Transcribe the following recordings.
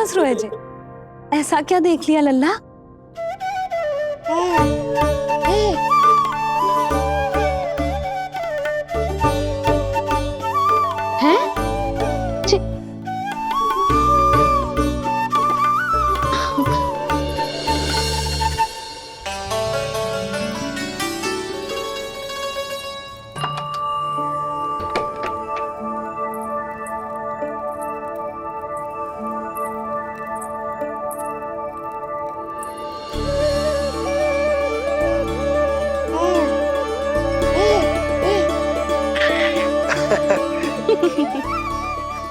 हंस रहे जे? ऐसा क्या देख लिया लल्ला? हैं?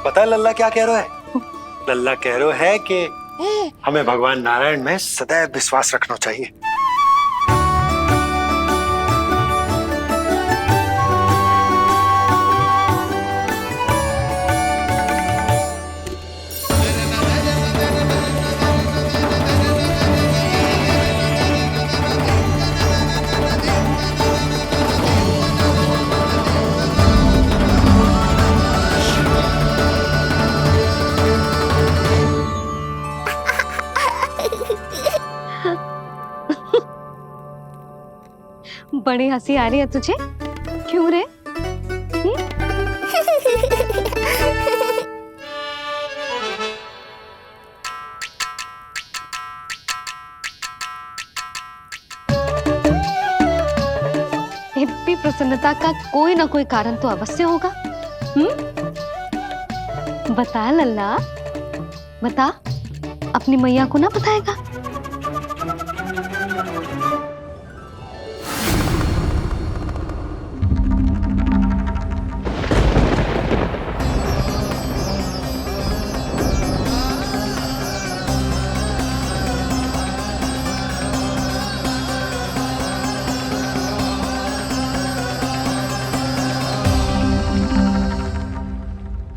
पता है लल्ला क्या कह रहा है? लल्ला कह रहा है कि हमें भगवान नारायण में सदैव विश्वास रखना चाहिए। बड़ी हंसी आ रही है तुझे, क्यों रे? इतनी प्रसन्नता का कोई ना कोई कारण तो अवश्य होगा। बता लल्ला, बता, अपनी मैया को ना बताएगा?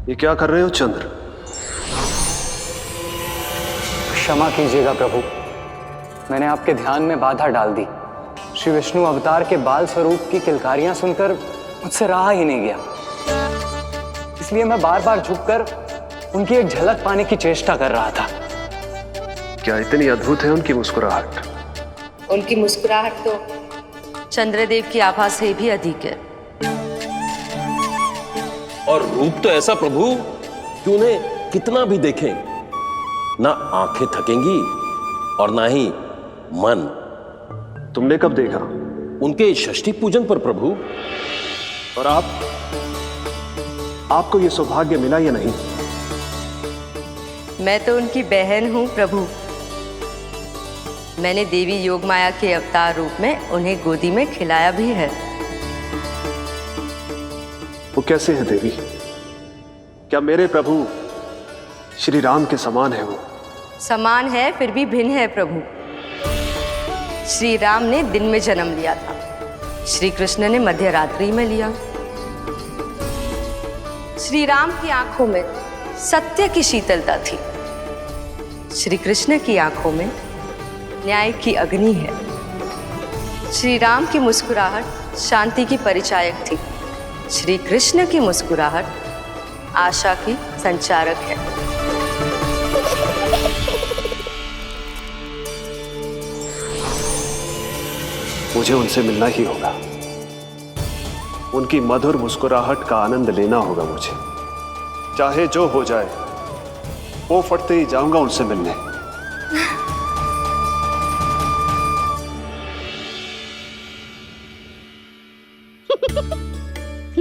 ये क्या कर रहे हो चंद्र? क्षमा कीजिएगा प्रभु, मैंने आपके ध्यान में बाधा डाल दी। श्री विष्णु अवतार के बाल स्वरूप की किलकारियां सुनकर मुझसे रहा ही नहीं गया, इसलिए मैं बार बार झुककर उनकी एक झलक पाने की चेष्टा कर रहा था। क्या इतनी अद्भुत है उनकी मुस्कुराहट? उनकी मुस्कुराहट तो चंद्रदेव की आभा से भी अधिक है। और रूप तो ऐसा प्रभु कि उन्हें कितना भी देखें ना आंखें थकेंगी और ना ही मन। तुमने कब देखा? उनके षष्ठी पूजन पर प्रभु। और आपको ये सौभाग्य मिला या नहीं? मैं तो उनकी बहन हूं प्रभु। मैंने देवी योगमाया के अवतार रूप में उन्हें गोदी में खिलाया भी है। वो कैसे है देवी? क्या मेरे प्रभु श्री राम के समान है वो? समान है फिर भी भिन्न है प्रभु। श्री राम ने दिन में जन्म लिया था, श्री कृष्ण ने मध्य रात्रि में लिया। श्री राम की आंखों में सत्य की शीतलता थी, श्री कृष्ण की आंखों में न्याय की अग्नि है। श्री राम की मुस्कुराहट शांति की परिचायक थी, श्री कृष्ण की मुस्कुराहट आशा की संचारक है। मुझे उनसे मिलना ही होगा, उनकी मधुर मुस्कुराहट का आनंद लेना होगा मुझे। चाहे जो हो जाए, वो फटते ही जाऊंगा उनसे मिलने।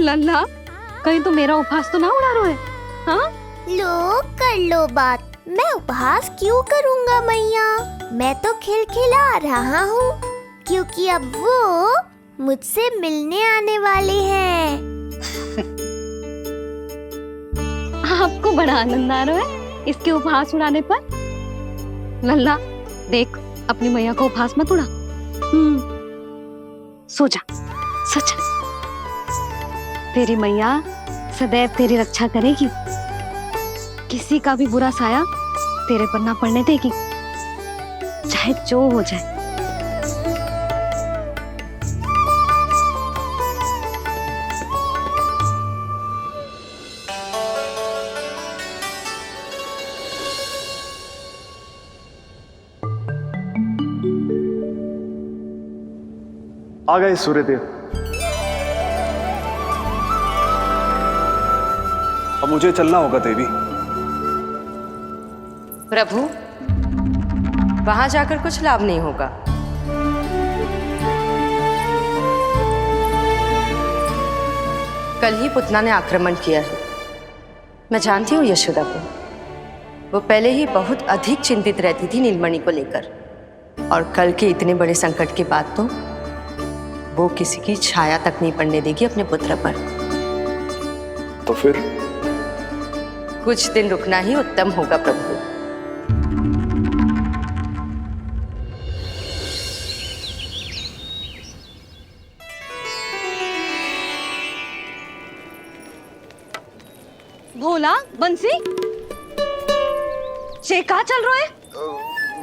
लल्ला, कहीं तो मेरा उपहास तो ना उड़ा रहे हैं? हाँ? लो कर लो बात, मैं उपहास क्यों करूँगा मैया? मैं तो खिलखिला रहा हूँ क्योंकि अब वो मुझसे मिलने आने वाले हैं। आपको बड़ा आनंद आ रहा है इसके उपहास उड़ाने पर? लल्ला देख, अपनी मैया को उपहास मत उड़ा। सो जा, सो जा। तेरी मैया सदैव तेरी रक्षा करेगी, किसी का भी बुरा साया तेरे पर ना पड़ने देगी, चाहे जो हो जाए। आ गए सूर्यदेव। अब मुझे चलना होगा देवी। प्रभु, वहां जाकर कुछ लाभ नहीं होगा। कल ही पुतना ने आक्रमण किया है। मैं जानती हूँ यशोदा को। वो पहले ही बहुत अधिक चिंतित रहती थी नीलमणि को लेकर, और कल के इतने बड़े संकट के बाद तो वो किसी की छाया तक नहीं पड़ने देगी अपने पुत्र पर। तो फिर कुछ दिन रुकना ही उत्तम होगा प्रभु। भोला, बंसी, ये कहाँ चल रहा है?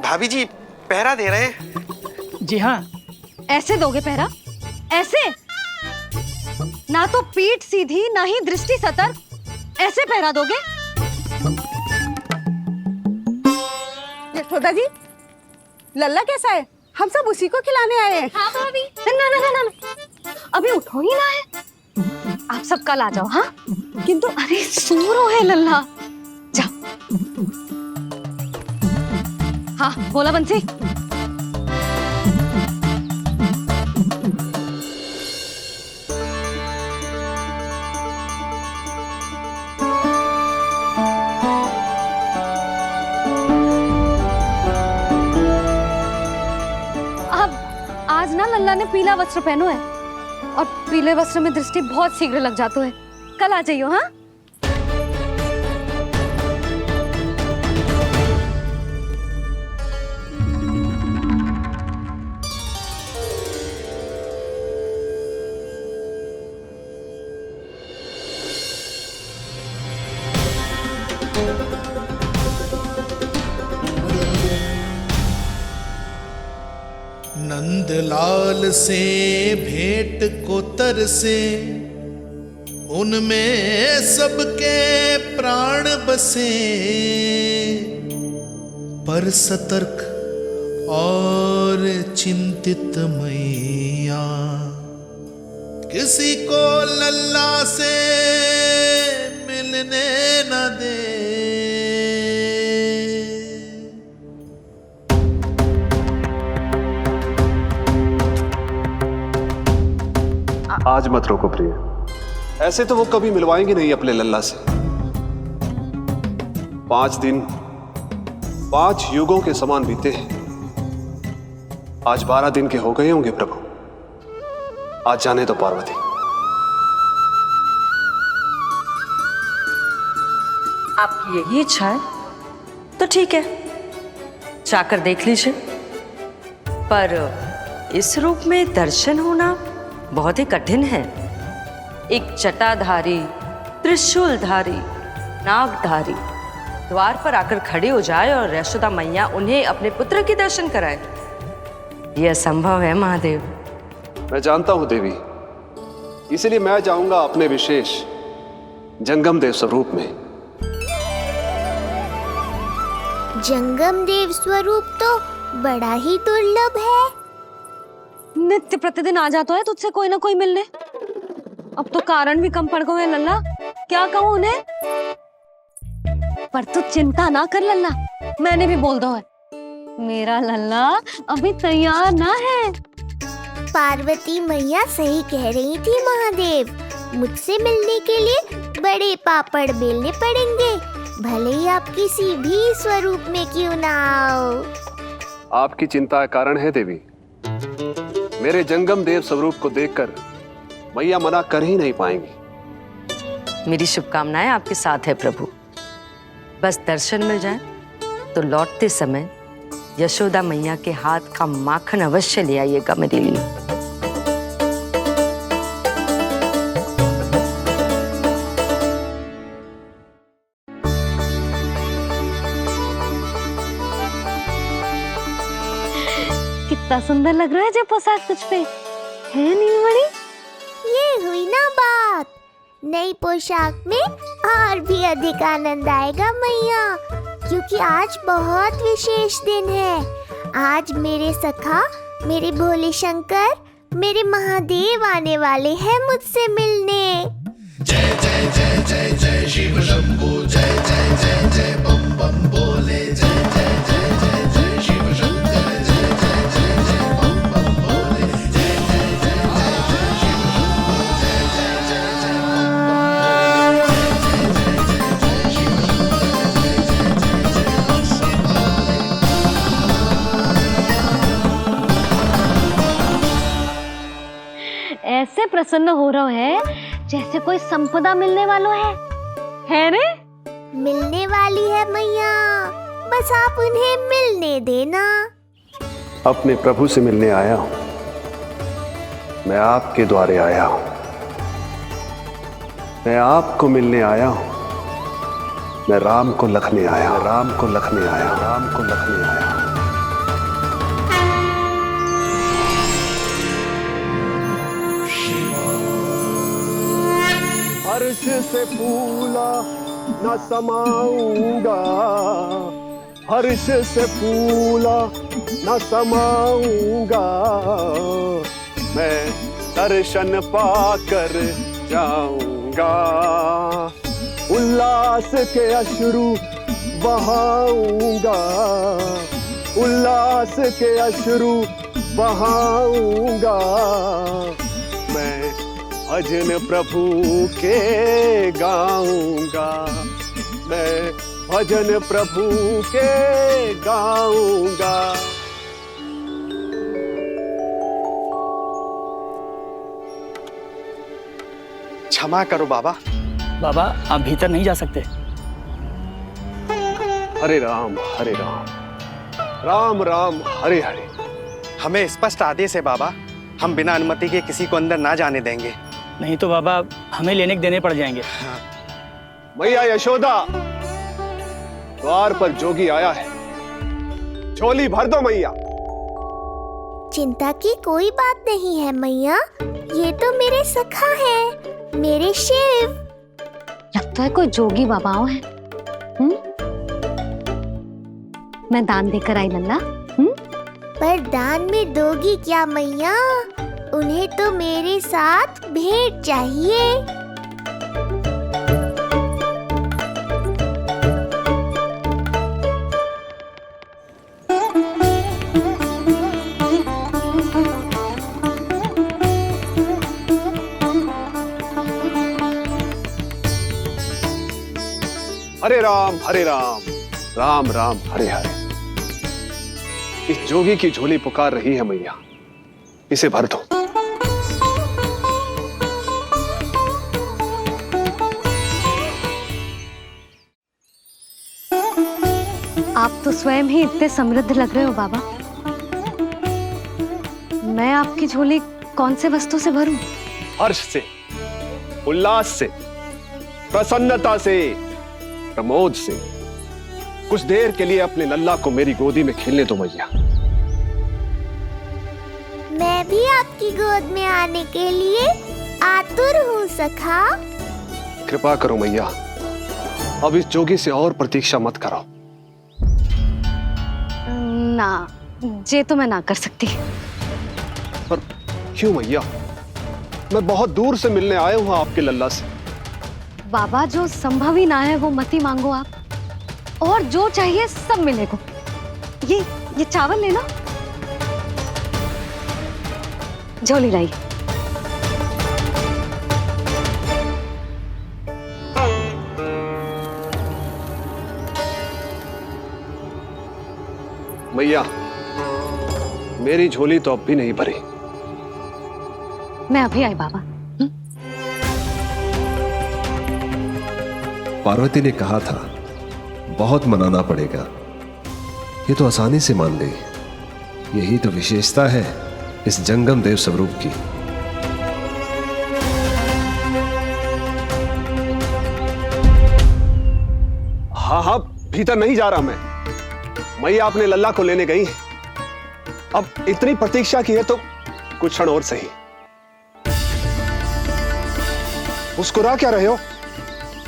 भाभी जी पहरा दे रहे हैं। जी हाँ। ऐसे दोगे पहरा? ऐसे? ना तो पीठ सीधी ना ही दृष्टि सतर्क, ऐसे पहरा दोगे? यशोदा जी, लल्ला कैसा है? हम सब उसी को खिलाने आए हैं। हाँ भाभी। ना ना ना ना, अभी उठो ही ना है। आप सब कल आ जाओ। हाँ, किंतु अरे सो रो है लल्ला। जाओ। हाँ बोला बंसी। अब आज ना लल्ला ने पीला वस्त्र पहनो है, और पीले वस्त्र में दृष्टि बहुत शीघ्र लग जाती है। कल आ जाइयो। हाँ, नंदलाल से भेंट को तरसे, उनमें सबके प्राण बसे, पर सतर्क और चिंतित मैया किसी को लल्ला से मिलने न दे। आज मत रोको प्रिय, ऐसे तो वो कभी मिलवाएंगे नहीं अपने लल्ला से। 5 दिन 5 युगों के समान बीते हैं, आज 12 दिन के हो गए होंगे प्रभु। आज जाने दो पार्वती। आपकी यही इच्छा है तो ठीक है, जाकर देख लीजिए। पर इस रूप में दर्शन होना बहुत ही कठिन है। एक जटाधारी, त्रिशूलधारी, नागधारी द्वार पर आकर खड़े हो जाए और यशोदा मैया उन्हें अपने पुत्र के दर्शन कराए, यह असंभव है महादेव। मैं जानता हूं देवी, इसलिए मैं जाऊंगा अपने विशेष जंगम देव स्वरूप में। जंगम देव स्वरूप तो बड़ा ही दुर्लभ है। नित्य प्रतिदिन आ जाता है तुझसे कोई ना कोई मिलने। अब तो कारण भी कम पड़ गए लल्ला, क्या कहूँ उन्हें। पर तू चिंता ना कर लल्ला, मैंने भी बोल दो है, मेरा लल्ला अभी तैयार ना है। पार्वती मैया सही कह रही थी महादेव, मुझसे मिलने के लिए बड़े पापड़ बेलने पड़ेंगे, भले ही आप किसी भी स्वरूप में क्यों ना आओ। आपकी चिंता का कारण है देवी। मेरे जंगम देव स्वरूप को देखकर मैया मना कर ही नहीं पाएंगी। मेरी शुभकामनाएं आपके साथ है प्रभु। बस दर्शन मिल जाए तो लौटते समय यशोदा मैया के हाथ का माखन अवश्य ले आइएगा मेरे लिए। कितना सुंदर लग रहा है जो पोशाक तुझ पे है नीलमणि। ये हुई ना बात, नई पोशाक में और भी अधिक आनंद आएगा मैया, क्योंकि आज बहुत विशेष दिन है। आज मेरे सखा, मेरे भोले शंकर मेरे महादेव आने वाले हैं मुझसे मिलने। जय जय जय जय जय शिव शंभू, जय जय जय जय बम बम बोले, जय जय जय जय जय शिव शंकर, जय जय जय जय बम बम बोले, जय जय जय जय जय शिव शंभू, जय जय जय जय बम बम बोले, जय जय जय जय शिव शंकर, जय जय जय जय ऐसे प्रसन्न हो रहा है जैसे कोई संपदा मिलने वालों है रे? मिलने वाली है मैया, बस आप उन्हें मिलने देना। अपने प्रभु से मिलने आया हूं, मैं आपके द्वारे आया हूं, मैं आपको मिलने आया हूं, मैं राम को लखने आया, राम को लखने आया, राम को लखने आया। हर्ष से फूला न समाऊंगा, हर्ष से फूला न समाऊंगा, मैं दर्शन पाकर जाऊंगा, उल्लास के अश्रु बहाऊंगा, उल्लास के अश्रु बहाऊंगा, मैं भजन प्रभु के गाऊंगा, मैं भजन प्रभु के गाऊंगा। क्षमा करो बाबा। बाबा आप भीतर नहीं जा सकते। हरे राम हरे राम, राम राम हरे हरे। हमें स्पष्ट आदेश है बाबा, हम बिना अनुमति के किसी को अंदर ना जाने देंगे। नहीं तो बाबा हमें लेने के देने पड़ जाएंगे। मैया यशोदा, द्वार पर जोगी आया है, झोली भर दो मैया। चिंता की कोई बात नहीं है मैया, ये तो मेरे सखा है, मेरे शिव। लगता है कोई जोगी बाबाओं है। मैं दान देकर आई लल्ला। पर दान में दोगी क्या मैया? उन्हें तो मेरे साथ भेंट चाहिए। हरे राम हरे राम, राम राम हरे हरे। इस जोगी की झोली पुकार रही है मैया, इसे भर दो। आप तो स्वयं ही इतने समृद्ध लग रहे हो बाबा। मैं आपकी झोली कौन से वस्तु से भरूं? हर्ष से, उल्लास से, प्रसन्नता से, प्रमोद से। कुछ देर के लिए अपने लल्ला को मेरी गोदी में खेलने दो मैया। मैं भी आपकी गोद में आने के लिए आतुर हूँ सखा। कृपा करो मैया, अब इस जोगी से और प्रतीक्षा मत करो। ना, जे तो मैं ना कर सकती। पर क्यों मैया? मैं बहुत दूर से मिलने आया हूँ आपके लल्ला से। बाबा जो संभव ही ना है वो मत ही मांगो आप, और जो चाहिए सब मिलेगा। ये चावल लेना, झोली लाई। मैया, मेरी झोली तो अब भी नहीं भरी। मैं अभी आई बाबा। पार्वती ने कहा था बहुत मनाना पड़ेगा, ये तो आसानी से मान गई। यही तो विशेषता है इस जंगम देव स्वरूप की। हाँ हाँ, भीतर नहीं जा रहा मैं। मैया अपने लल्ला को लेने गई है। अब इतनी प्रतीक्षा की है तो कुछ क्षण और सही। मुस्कुरा क्या रहे हो?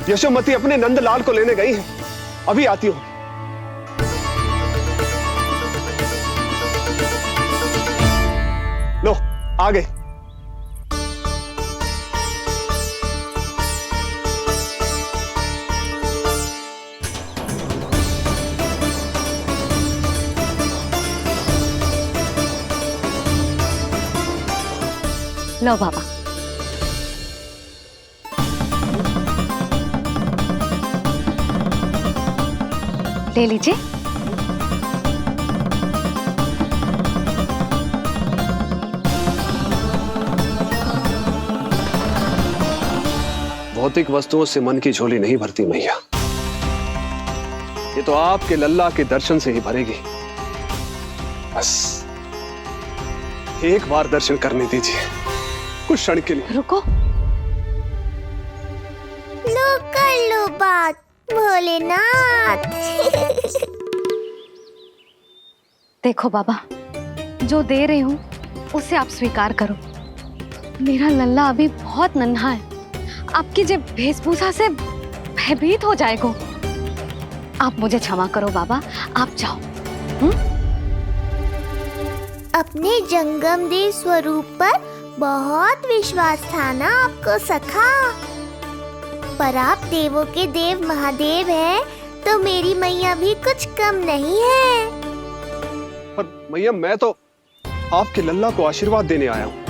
यशोमती अपने नंदलाल को लेने गई है, अभी आती हूं। लो, आ गए। लो बाबा। ले लीजिए। भौतिक वस्तुओं से मन की झोली नहीं भरती मैया, ये तो आपके लल्ला के दर्शन से ही भरेगी। बस एक बार दर्शन करने दीजिए, कुछ क्षण के लिए। रुको। लो कर लो बात भोलेनाथ। देखो बाबा, जो दे रही हूं उसे आप स्वीकार करो। मेरा लल्ला अभी बहुत नन्हा है, आपकी जब वेशभूषा से भयभीत हो जाएगा। आप मुझे क्षमा करो बाबा, आप जाओ। अपने जंगम देव स्वरूप पर बहुत विश्वास था ना आपको सखा। पर आप देवों के देव महादेव हैं, तो मेरी मैया भी कुछ कम नहीं है। पर मैया, मैं तो आपके लल्ला को आशीर्वाद देने आया हूँ।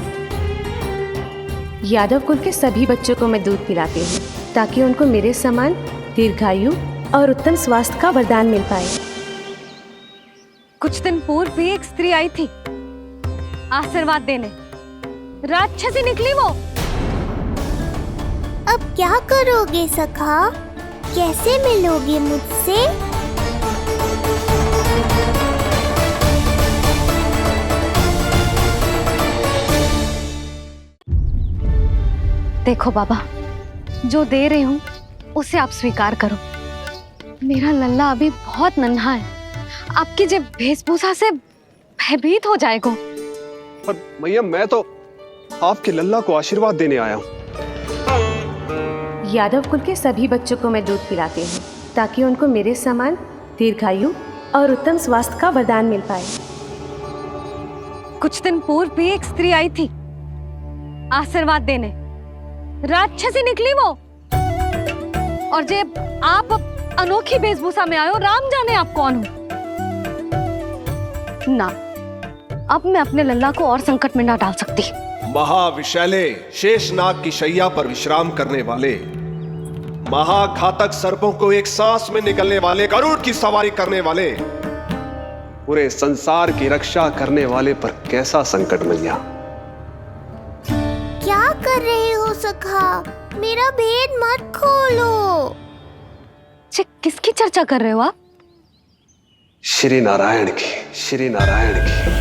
यादव कुल के सभी बच्चों को मैं दूध पिलाती हूँ, ताकि उनको मेरे समान दीर्घायु और उत्तम स्वास्थ्य का वरदान मिल पाए। कुछ दिन पूर्व भी एक स्त्री आई थी आशीर्वाद देने, राक्षसी निकली वो। अब क्या करोगे सखा? कैसे मिलोगे मुझसे? देखो बाबा, जो दे रही हूं उसे आप स्वीकार करो। मेरा लल्ला अभी बहुत नन्हा है, आपकी जब वेशभूषा से भयभीत हो जाएगा। पर मैया, मैं तो आपके लल्ला को आशीर्वाद देने आया हूँ। यादव कुल के सभी बच्चों को मैं दूध पिलाती हूँ, ताकि उनको मेरे समान दीर्घायु और उत्तम स्वास्थ्य का वरदान मिल पाए। कुछ दिन पूर्व भी एक स्त्री आई थी आशीर्वाद देने, राक्षसी निकली वो। और जब आप अनोखी वेशभूषा में आए हो, राम जाने आप कौन हो ना। अब मैं अपने लल्ला को और संकट में ना डाल सकती। महाविशैले शेषनाग की शैया पर विश्राम करने वाले, महाघातक सर्पों को एक सांस में निकलने वाले, गरुड़ की सवारी करने वाले, पूरे संसार की रक्षा करने वाले पर कैसा संकट मैया। क्या कर रहे हो सखा? मेरा भेद मत खोलो। किसकी चर्चा कर रहे हो आप? श्री नारायण की, श्री नारायण की।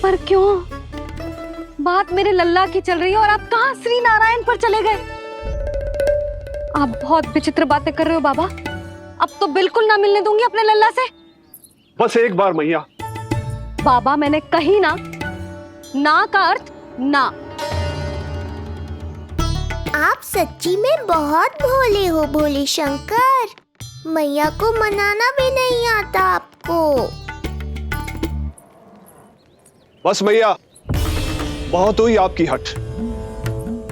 पर क्यों? बात मेरे लल्ला की चल रही है और आप कहाँ श्री नारायण पर चले गए? आप बहुत विचित्र बातें कर रहे हो बाबा। अब तो बिल्कुल ना मिलने दूंगी अपने लल्ला से। बस एक बार मैया। बाबा, मैंने कही ना, ना का अर्थ ना। आप सच्ची में बहुत भोले हो भोले शंकर। मैया को मनाना भी नहीं आता आपको। बस मैया, बहुत हुई आपकी हट।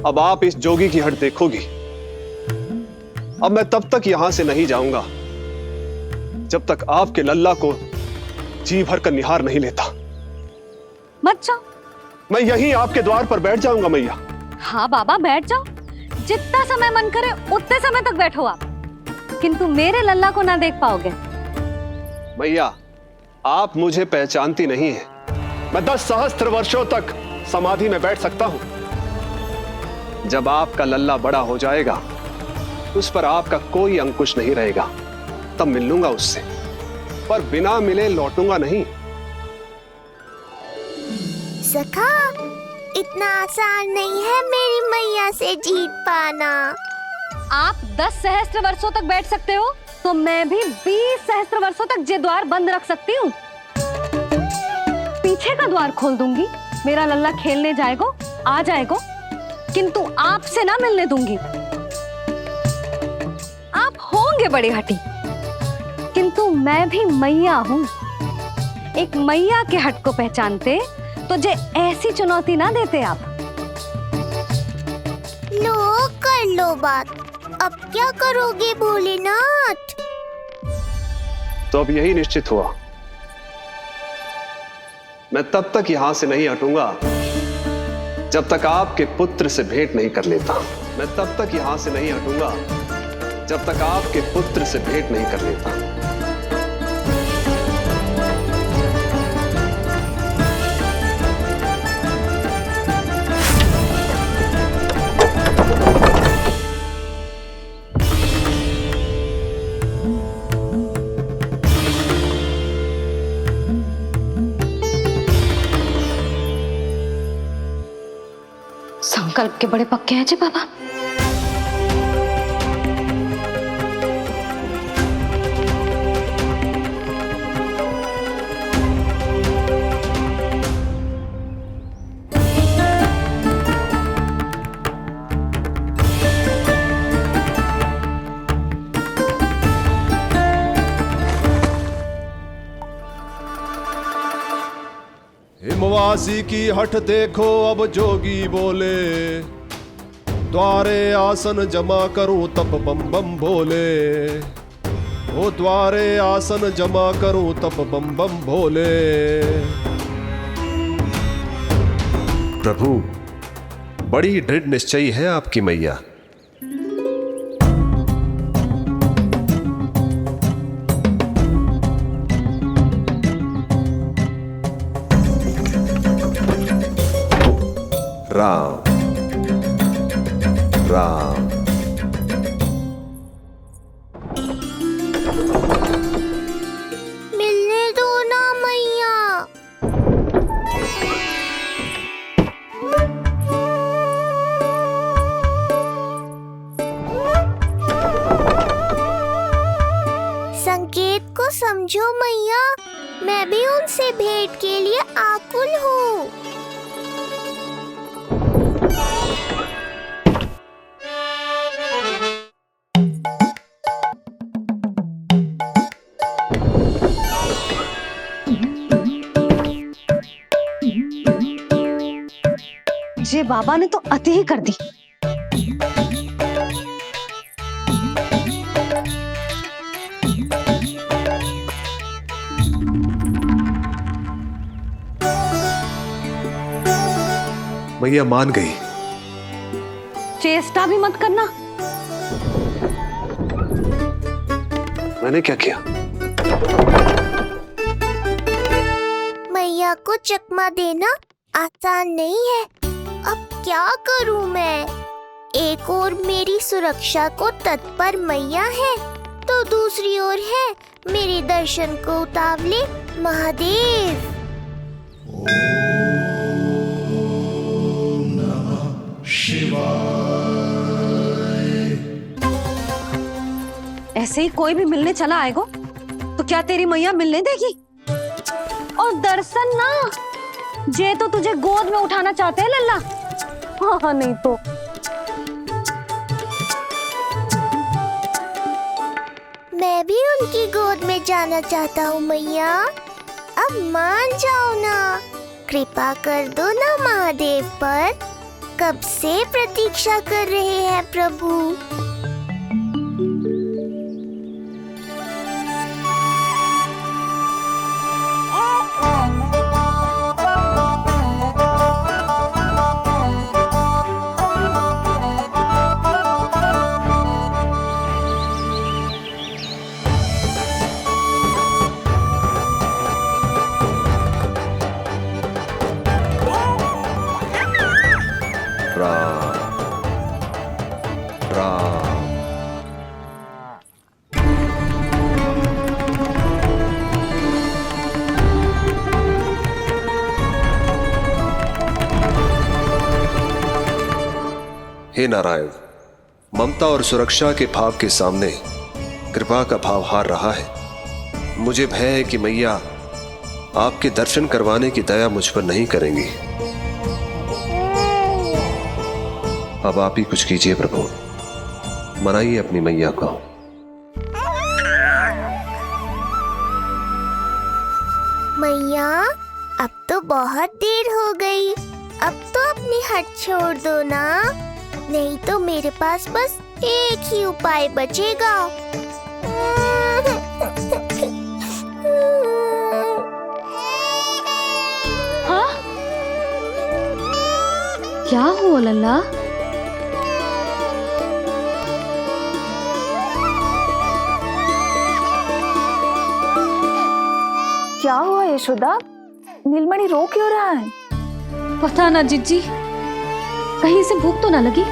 अब आप इस जोगी की हट देखोगी। अब मैं तब तक यहां से नहीं जाऊंगा जब तक आपके लल्ला को जी भर कर निहार नहीं लेता। मत जाओ। मैं यहीं आपके द्वार पर बैठ जाऊंगा मैया। हाँ बाबा, बैठ जाओ। जितना समय मन करे उतने समय तक बैठो आप, किंतु मेरे लल्ला को ना देख पाओगे। मैया, आप मुझे पहचानती नहीं है। मैं 10 सहस्त्र वर्षों तक समाधि में बैठ सकता हूं। जब आपका लल्ला बड़ा हो जाएगा, उस पर आपका कोई अंकुश नहीं रहेगा, तब मिल लूंगा उससे, पर बिना मिले लौटूंगा नहीं। सखा, इतना आसान नहीं है मेरी मैया से जीत पाना। आप 10 सहस्त्र वर्षों तक बैठ सकते हो, तो मैं भी 20 सहस्त्र वर्षों तक ये द्वार बंद रख सकती हूँ। पीछे का द्वार खोल दूंगी, मेरा लल्ला खेलने जाएगा आ जाएगा, किंतु आपसे ना मिलने दूंगी। आप होंगे बड़ी हठी, किंतु मैं भी मैया हूं। एक मैया के हट को पहचानते तो जे ऐसी चुनौती ना देते आप। लो कर लो बात, अब क्या करोगे भोलेनाथ? तो अब यही निश्चित हुआ, मैं तब तक यहां से नहीं हटूंगा जब तक आपके पुत्र से भेंट नहीं कर लेता। मैं तब तक यहां से नहीं हटूंगा जब तक आपके पुत्र से भेंट नहीं कर लेता। संकल्प के बड़े पक्के हैं जी बाबा। हिमवासी की हठ देखो अब जोगी बोले, द्वारे आसन जमा करूं तब बम बम भोले। ओ द्वारे आसन जमा करूं तब बम बम भोले। प्रभु, बड़ी दृढ़ निश्चयी है आपकी मैया। राम राम। मिलने दो ना मैया। संकेत को समझो मैया, मैं भी उनसे भेंट के लिए आकुल हूँ। जे बाबा ने तो अति ही कर दी। मैया मान गई। चेष्टा भी मत करना। मैंने क्या किया? मैया को चकमा देना आसान नहीं है। अब क्या करूं मैं? एक ओर मेरी सुरक्षा को तत्पर मैया है, तो दूसरी ओर है मेरे दर्शन को उतावले महादेव। ऐसे ही कोई भी मिलने चला आएगा तो क्या तेरी मैया मिलने देगी? और दर्शन ना, जे तो तुझे गोद में उठाना चाहते हैं लल्ला। हाँ नहीं तो मैं भी उनकी गोद में जाना चाहता हूँ मैया। अब मान जाओ ना, कृपा कर दो ना महादेव पर। कब से प्रतीक्षा कर रहे हैं प्रभु। हे नारायण, ममता और सुरक्षा के भाव के सामने कृपा का भाव हार रहा है। मुझे भय है कि मैया आपके दर्शन करवाने की दया मुझ पर नहीं करेंगी। अब आप ही कुछ कीजिए प्रभु, मनाइए अपनी मैया को। मैया, अब तो बहुत देर हो गई। अब तो अपनी हट छोड़ दो ना, नहीं तो मेरे पास बस एक ही उपाय बचेगा। हाँ? क्या हुआ लल्ला? क्या हुआ यशोदा? नीलमणि रो क्यों रहा है? पता ना जीजी, कहीं से भूख तो ना लगी।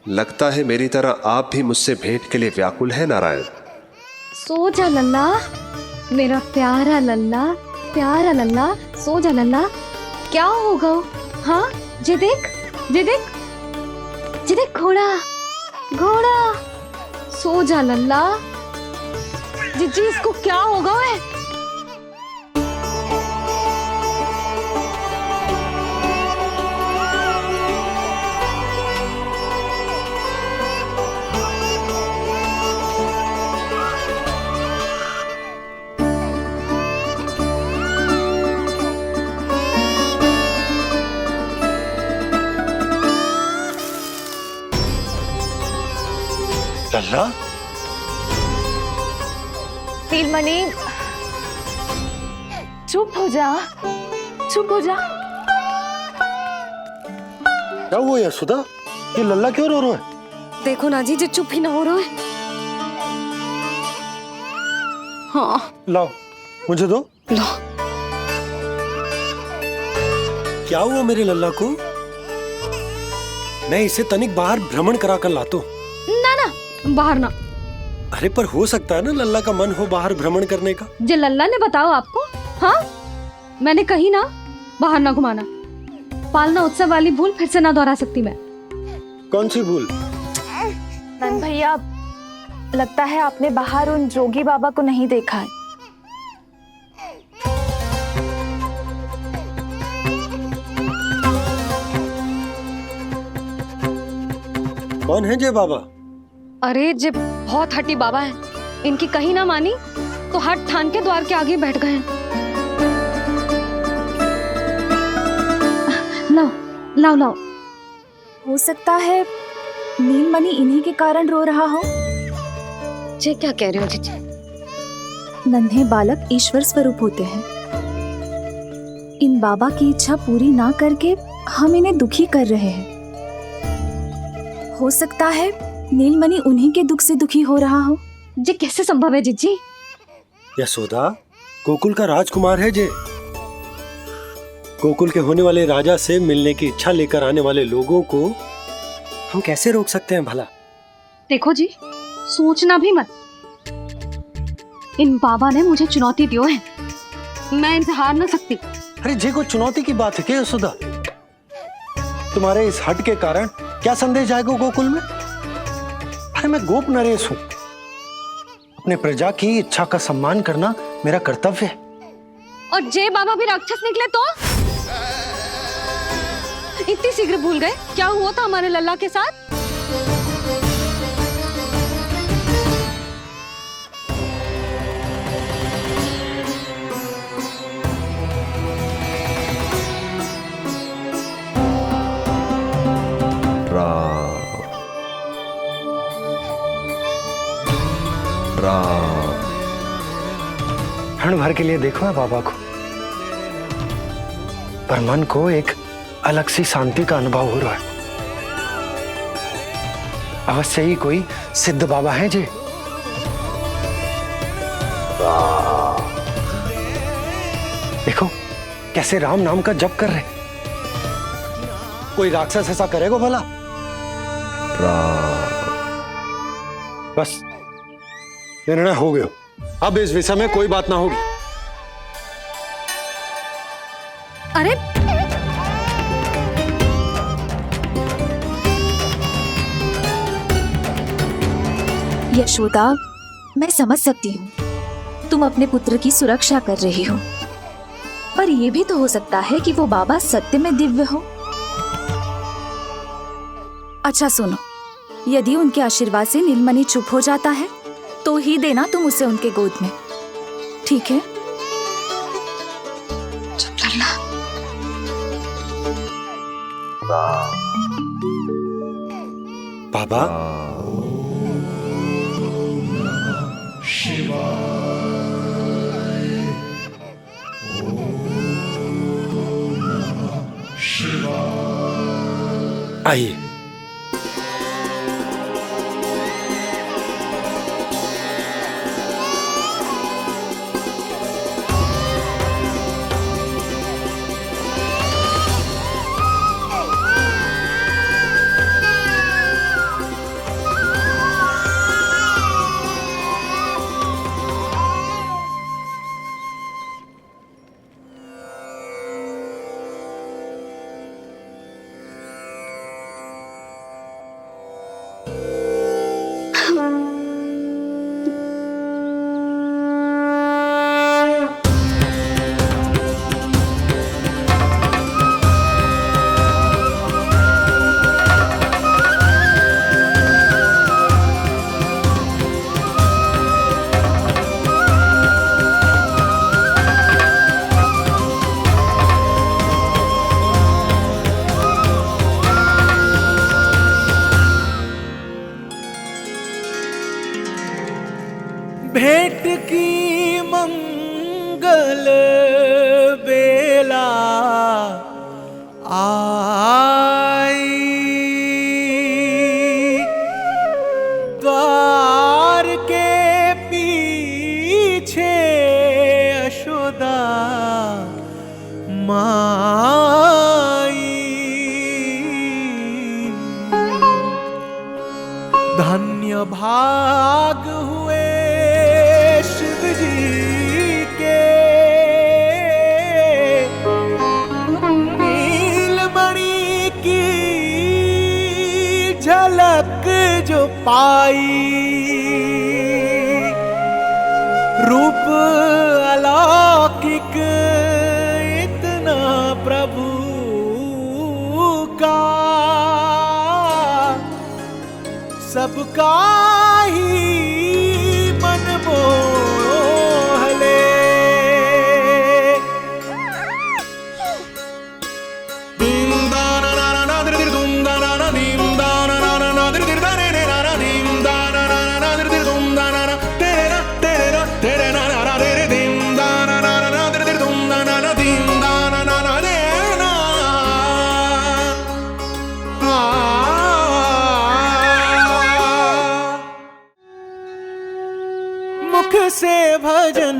लगता है मेरी तरह आप भी मुझसे भेंट के लिए व्याकुल है नारायण। सो जा लल्ला, मेरा प्यारा लल्ला, प्यारा लल्ला, सो जा लल्ला। क्या होगा? हाँ, जे देख, जे देख, जे देख, घोड़ा, घोड़ा। सो जा लल्ला। जीजी, इसको क्या होगा? है लल्ला, नीलमणि, चुप हो जा, चुप हो जा। क्या हुआ यशोदा? ये लल्ला क्यों रो रहा है? देखो ना जी, जो चुप ही ना हो रहा है। हाँ, लाओ, मुझे दो। लो। क्या हुआ मेरे लल्ला को? मैं इसे तनिक बाहर भ्रमण करा कर लाता हूँ। ना ना, बाहर ना। अरे पर हो सकता है ना लल्ला का मन हो बाहर भ्रमण करने का। जे लल्ला ने बताओ आपको? हाँ, मैंने कही ना बाहर ना घुमाना। पालना उत्सव वाली भूल फिर से ना दोहरा सकती मैं। कौन सी भूल? नंद भैया, लगता है आपने बाहर उन जोगी बाबा को नहीं देखा है। कौन है जय बाबा? अरे जे बहुत हट्टी बाबा है, इनकी कहीं ना मानी तो हट ठान के द्वार के आगे बैठ गए। लाओ लाओ लाओ। हो सकता है नीलमणि इन्हीं के कारण रो रहा हो। जे क्या कह रहे हो जीजी? नन्हे बालक ईश्वर स्वरूप होते हैं। इन बाबा की इच्छा पूरी ना करके हम इन्हें दुखी कर रहे हैं। हो सकता है नीलमणि उन्हीं के दुख से दुखी हो रहा हो। जे कैसे संभव है जीजी? यशोदा, गोकुल का राजकुमार है जे। गोकुल के होने वाले राजा से मिलने की इच्छा लेकर आने वाले लोगों को हम कैसे रोक सकते हैं भला? देखो जी, सोचना भी मत। इन बाबा ने मुझे चुनौती दियो है, मैं इनसे हार ना सकती। अरे जे को चुनौती की बात है क्या यशोदा? तुम्हारे इस हट के कारण क्या संदेश जाएगा गोकुल में? अरे मैं गोप नरेश हूं, अपने प्रजा की इच्छा का सम्मान करना मेरा कर्तव्य है। और जे बाबा भी राक्षस निकले तो? इतनी शीघ्र भूल गए क्या हुआ था हमारे लल्ला के साथ? क्षण भर के लिए देखो है बाबा को, पर मन को एक अलग सी शांति का अनुभव हो रहा है। अवश्य ही कोई सिद्ध बाबा है जी। देखो कैसे राम नाम का जप कर रहे। कोई राक्षस ऐसा करेगा भला? बस निर्णय हो गया, अब इस विषय में कोई बात ना होगी। अरे यशोदा, मैं समझ सकती हूँ तुम अपने पुत्र की सुरक्षा कर रही हो, पर ये भी तो हो सकता है कि वो बाबा सत्य में दिव्य हो। अच्छा सुनो, यदि उनके आशीर्वाद से नीलमणि चुप हो जाता है तो ही देना तुम उसे उनके गोद में, ठीक है? चुप लल्ला। बाबा आइए। भेंट की मंगल बेला आई, द्वार के पीछे यशोदा माई, धन्य भाग हुए शिव जी के, नीलमणि की झलक जो पाई, रूप अलौकिक इतना प्रभु का, सबका ही मन मोह ले। मुख से भजन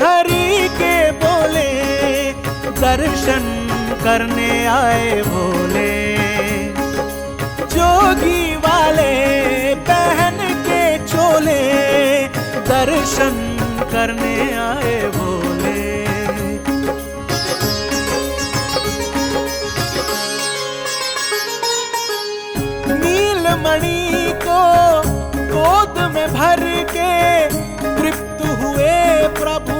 हरि के बोले, दर्शन करने आए भोले, जोगी वाले पहन के चोले, दर्शन करने आए भोले। नीलमणि को गोद में भर के तृप्त हुए प्रभु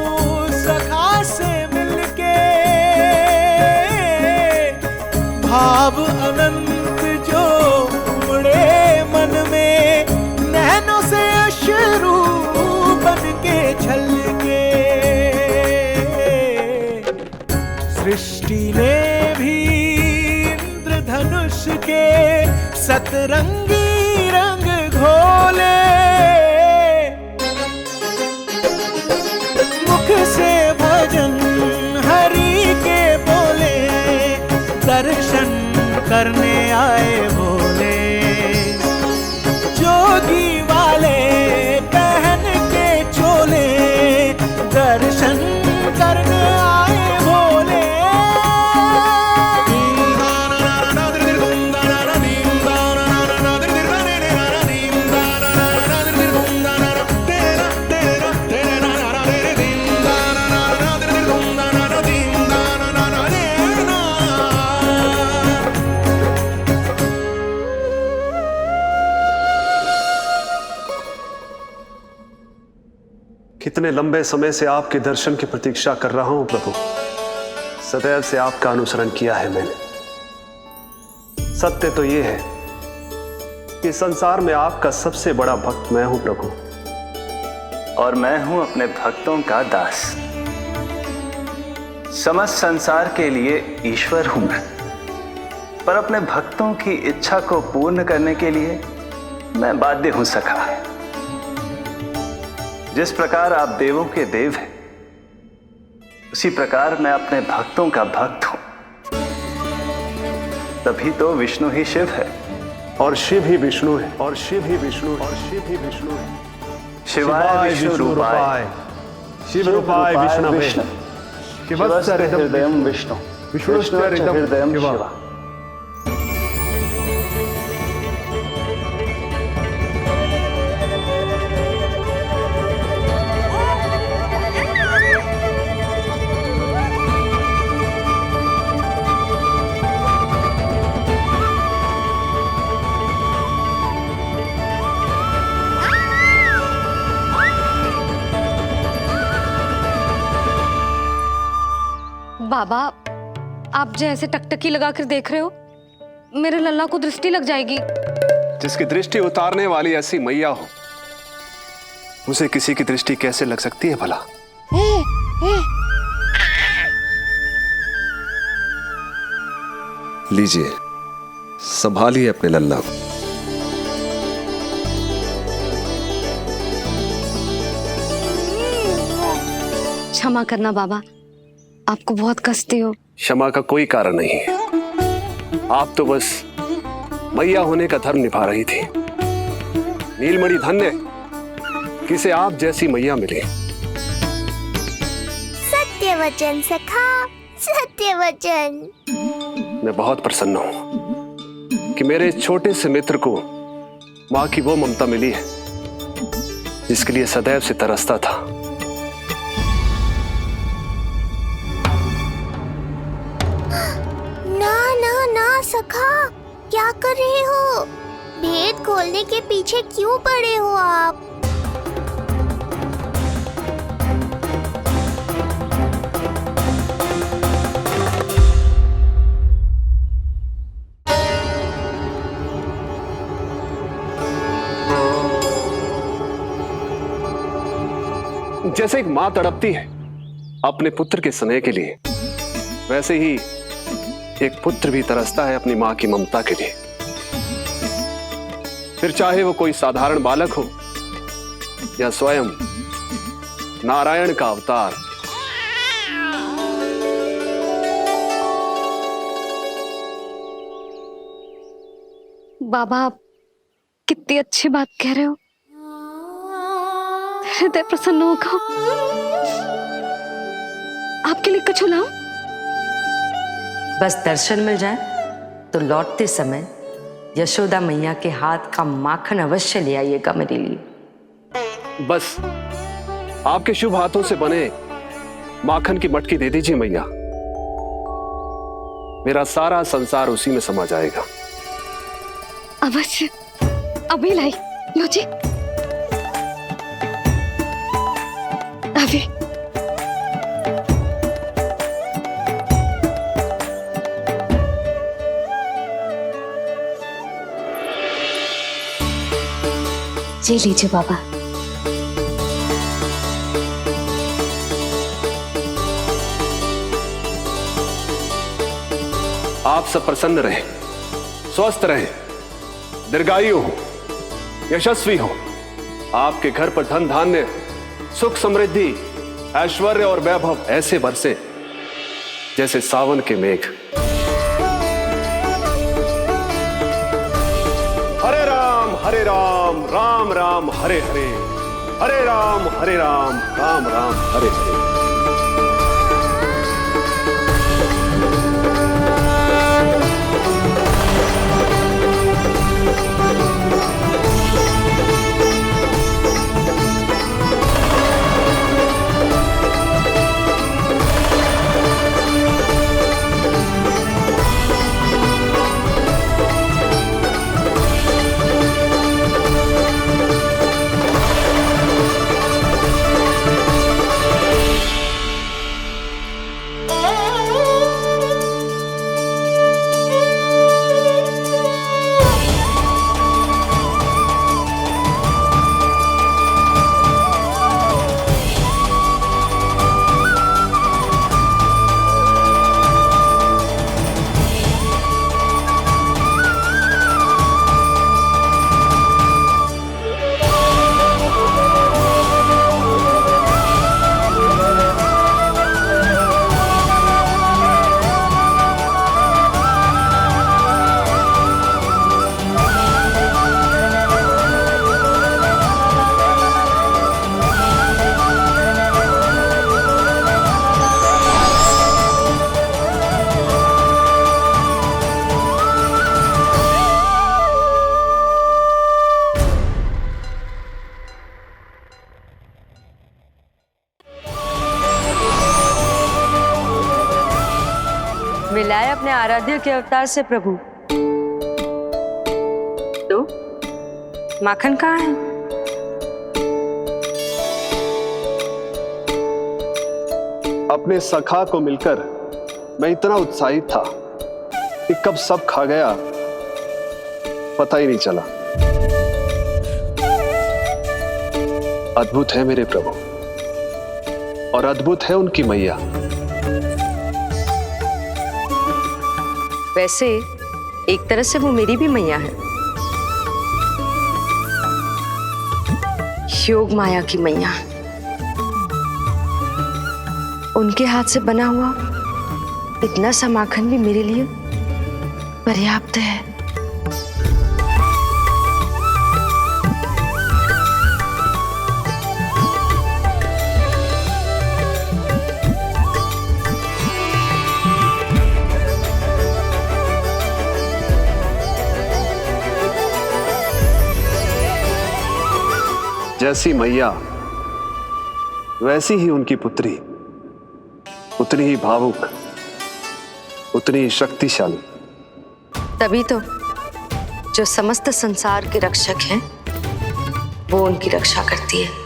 सखा से मिलके, भाव अनंत जो उमड़े मन में, नैनों से अश्रु बन के छलके, सृष्टि ने भी इंद्रधनुष के सतरंगी रंग घोले, मुख से भजन हरि के बोले, दर्शन करने आए भोले, जोगी वाले पहन के चोले, दर्शन करने आए भोले। कितने लंबे समय से आपके दर्शन की प्रतीक्षा कर रहा हूं प्रभु, सदैव से आपका अनुसरण किया है मैंने। सत्य तो यह है कि संसार में आपका सबसे बड़ा भक्त मैं हूं प्रभु, और मैं हूं अपने भक्तों का दास। समस्त संसार के लिए ईश्वर हूं मैं, पर अपने भक्तों की इच्छा को पूर्ण करने के लिए मैं बाध्य हूं सखा। जिस प्रकार आप देवों के देव हैं, उसी प्रकार मैं अपने भक्तों का भक्त हूं। तभी तो विष्णु ही शिव है, और शिव ही विष्णु है, और शिव ही विष्णु है, और शिव ही विष्णु है। शिवाय विष्णु रूपाय, शिव रूपाय विष्णवे, शिवस्य हृदयं विष्णु, विष्णुश्च हृदयं शिवा। बाबा, आप जो ऐसे टकटकी लगाकर देख रहे हो, मेरे लल्ला को दृष्टि लग जाएगी। जिसकी दृष्टि उतारने वाली ऐसी मैया हो, उसे किसी की दृष्टि कैसे लग सकती है भला? लीजिए, संभालिए अपने लल्ला को। क्षमा करना बाबा, आपको बहुत कष्ट हो। क्षमा का कोई कारण नहीं है। आप तो बस मैया होने का धर्म निभा रही थी। नीलमणि धन्य किसे आप जैसी मैया मिले। सत्य वचन सखा, सत्य वचन। मैं बहुत प्रसन्न हूं कि मेरे छोटे से मित्र को मां की वो ममता मिली है जिसके लिए सदैव से तरसता था। सखा, क्या कर रहे हो? भेद खोलने के पीछे क्यों पड़े हो आप? जैसे एक मां तड़पती है अपने पुत्र के स्नेह के लिए, वैसे ही एक पुत्र भी तरसता है अपनी मां की ममता के लिए। फिर चाहे वो कोई साधारण बालक हो या स्वयं नारायण का अवतार। बाबा, आप कितनी अच्छी बात कह रहे हो। हृदय प्रसन्न होगा। आपके लिए कुछ लाऊं? बस दर्शन मिल जाए तो लौटते समय यशोदा मैया के हाथ का माखन अवश्य ले आइएगा मेरे लिए। बस आपके शुभ हाथों से बने माखन की मटकी दे दीजिए मैया, मेरा सारा संसार उसी में समा जाएगा। अवश्य, अभी लाई। लो जी, अभी। जी लीजिए बाबा। आप सब प्रसन्न रहें, स्वस्थ रहें, दीर्घायु हो, यशस्वी हो। आपके घर पर धन धान्य, सुख समृद्धि, ऐश्वर्य और वैभव ऐसे बरसे जैसे सावन के मेघ। हरे राम, राम राम हरे हरे, हरे राम राम राम हरे हरे। मिलाए अपने आराध्य के अवतार से प्रभु। तो माखन कहाँ है? अपने सखा को मिलकर मैं इतना उत्साहित था कि कब सब खा गया पता ही नहीं चला। अद्भुत है मेरे प्रभु और अद्भुत है उनकी मैया। वैसे एक तरह से वो मेरी भी मैया है, योग माया की मैया। उनके हाथ से बना हुआ इतना सा माखन भी मेरे लिए पर्याप्त है। जैसी मैया वैसी ही उनकी पुत्री, उतनी ही भावुक, उतनी ही शक्तिशाली। तभी तो जो समस्त संसार के रक्षक हैं वो उनकी रक्षा करती है।